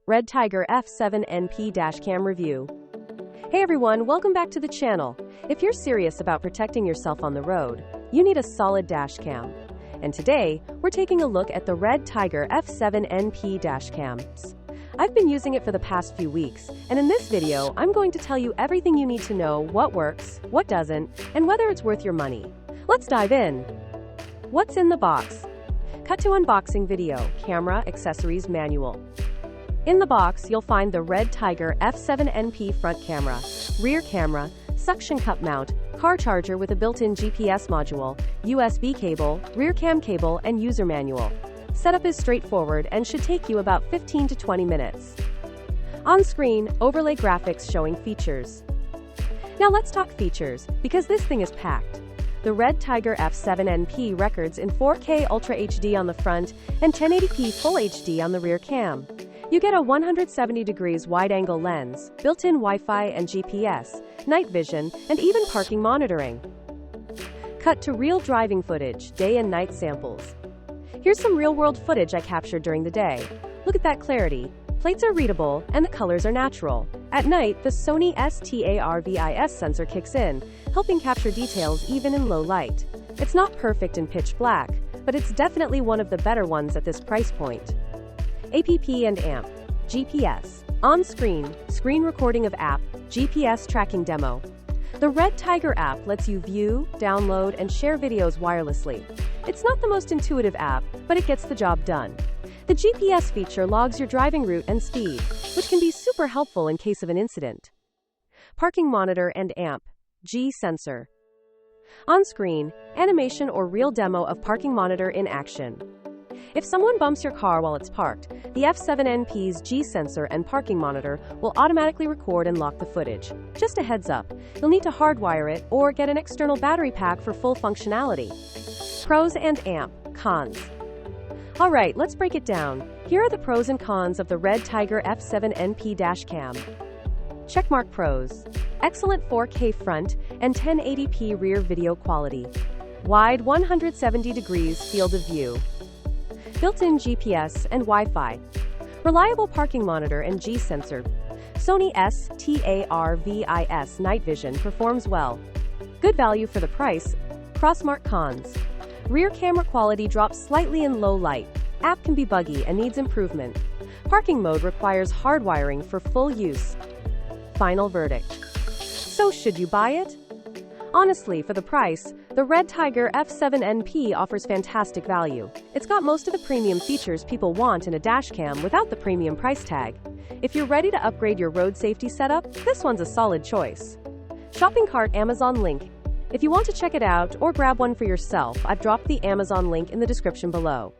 REDTIGER F7NP dashcam review. Hey everyone, welcome back to the channel. If you're serious about protecting yourself on the road, you need a solid dashcam. And today, we're taking a look at the REDTIGER F7NP dashcams. I've been using it for the past few weeks, and in this video, I'm going to tell you everything you need to know: what works, what doesn't, and whether it's worth your money. Let's dive in. What's in the box? Cut to unboxing video, camera, accessories, manual. In the box, you'll find the REDTIGER F7NP front camera, rear camera, suction cup mount, car charger with a built-in GPS module, USB cable, rear cam cable, and user manual. Setup is straightforward and should take you about 15 to 20 minutes. On screen, overlay graphics showing features. Now let's talk features, because this thing is packed. The REDTIGER F7NP records in 4K Ultra HD on the front and 1080p Full HD on the rear cam. You get a 170 degrees wide-angle lens, built-in Wi-Fi and GPS, night vision, and even parking monitoring. Cut to real driving footage, day and night samples. Here's some real-world footage I captured during the day. Look at that clarity. Plates are readable, and the colors are natural. At night, the Sony STARVIS sensor kicks in, helping capture details even in low light. It's not perfect in pitch black, but it's definitely one of the better ones at this price point. App and AMP. GPS. On screen, screen recording of app, GPS tracking demo. The REDTIGER app lets you view, download, and share videos wirelessly. It's not the most intuitive app, but it gets the job done. The GPS feature logs your driving route and speed, which can be super helpful in case of an incident. Parking monitor and AMP. G sensor. On screen, animation or real demo of parking monitor in action. If someone bumps your car while it's parked, the F7NP's G sensor and parking monitor will automatically record and lock the footage. Just a heads up, you'll need to hardwire it or get an external battery pack for full functionality. Pros and AMP. Cons. Alright, let's break it down. Here are the pros and cons of the REDTIGER F7NP dashcam. Checkmark pros. Excellent 4K front and 1080p rear video quality. Wide 170 degrees field of view. Built-in GPS and Wi-Fi. Reliable parking monitor and G sensor. Sony STARVIS night vision performs well. Good value for the price. Crossmark cons. Rear camera quality drops slightly in low light. App can be buggy and needs improvement. Parking mode requires hardwiring for full use. Final verdict. So should you buy it? Honestly, for the price, the REDTIGER F7NP offers fantastic value. It's got most of the premium features people want in a dashcam without the premium price tag. If you're ready to upgrade your road safety setup, this one's a solid choice. Shopping cart Amazon link. If you want to check it out or grab one for yourself, I've dropped the Amazon link in the description below.